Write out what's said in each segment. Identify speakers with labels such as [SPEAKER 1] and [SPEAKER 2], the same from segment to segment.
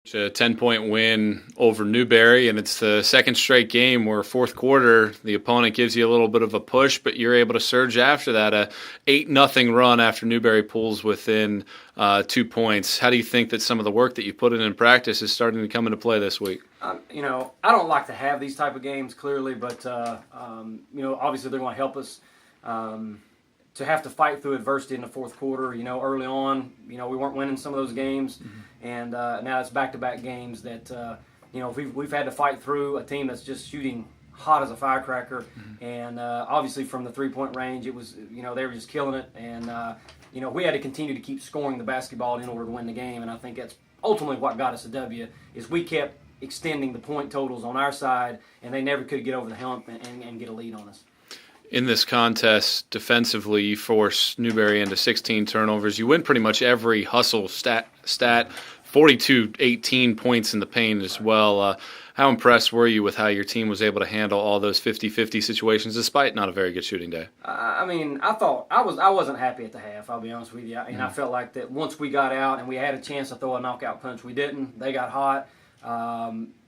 [SPEAKER 1] A 10-point win over Newberry, and it's the second straight game where fourth quarter the opponent gives you a little bit of a push, but you're able to surge after that. A 8-0 run after Newberry pulls within 2 points. How do you think that some of the work that you put in practice is starting to come into play this week?
[SPEAKER 2] I don't like to have these type of games clearly, but obviously they're going to help us. To have to fight through adversity in the fourth quarter, early on, we weren't winning some of those games, and now it's back-to-back games that, we've had to fight through a team that's just shooting hot as a firecracker, and obviously from the three-point range, it was, they were just killing it, and, we had to continue to keep scoring the basketball in order to win the game, and I think that's ultimately what got us a W, is we kept extending the point totals on our side, and they never could get over the hump and get a lead on us.
[SPEAKER 1] In this contest, defensively, you force Newberry into 16 turnovers. You win pretty much every hustle stat 42-18 points in the paint as well. How impressed were you with how your team was able to handle all those 50-50 situations despite not a very good shooting day?
[SPEAKER 2] I thought I wasn't happy at the half, I'll be honest with you. And I felt like that once we got out and we had a chance to throw a knockout punch, we didn't. They got hot.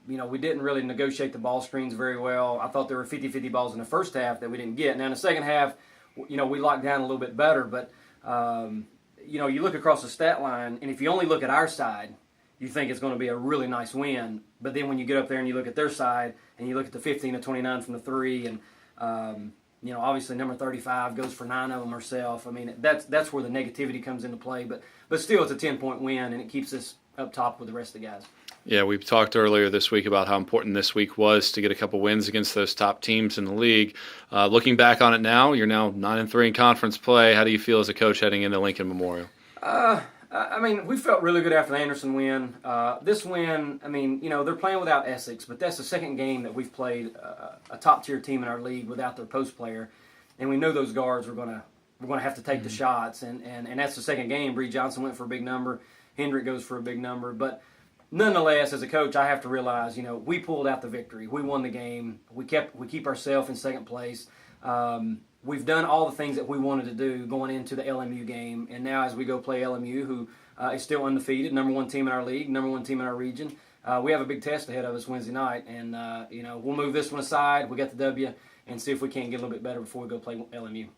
[SPEAKER 2] We didn't really negotiate the ball screens very well. I thought there were 50-50 balls in the first half that we didn't get. Now in the second half, we locked down a little bit better. But, you look across the stat line, and if you only look at our side, you think it's going to be a really nice win. But then when you get up there and you look at their side, and you look at the 15-29 from the three, and, obviously number 35 goes for 9 of them herself. That's where the negativity comes into play. But still, it's a 10-point win, and it keeps us up top with the rest of the guys.
[SPEAKER 1] Yeah, we talked earlier this week about how important this week was to get a couple wins against those top teams in the league. Looking back on it now, you're now 9-3 in conference play. How do you feel as a coach heading into Lincoln Memorial?
[SPEAKER 2] We felt really good after the Anderson win. This win, they're playing without Essex, but that's the second game that we've played a top-tier team in our league without their post player, and we know those guards we're going to have to take the shots, and that's the second game. Bree Johnson went for a big number. Hendrick goes for a big number, but nonetheless, as a coach, I have to realize, we pulled out the victory. We won the game. We keep ourselves in second place. We've done all the things that we wanted to do going into the LMU game, and now as we go play LMU, who is still undefeated, number one team in our league, number one team in our region, we have a big test ahead of us Wednesday night, and we'll move this one aside. We got the W, and see if we can't get a little bit better before we go play LMU.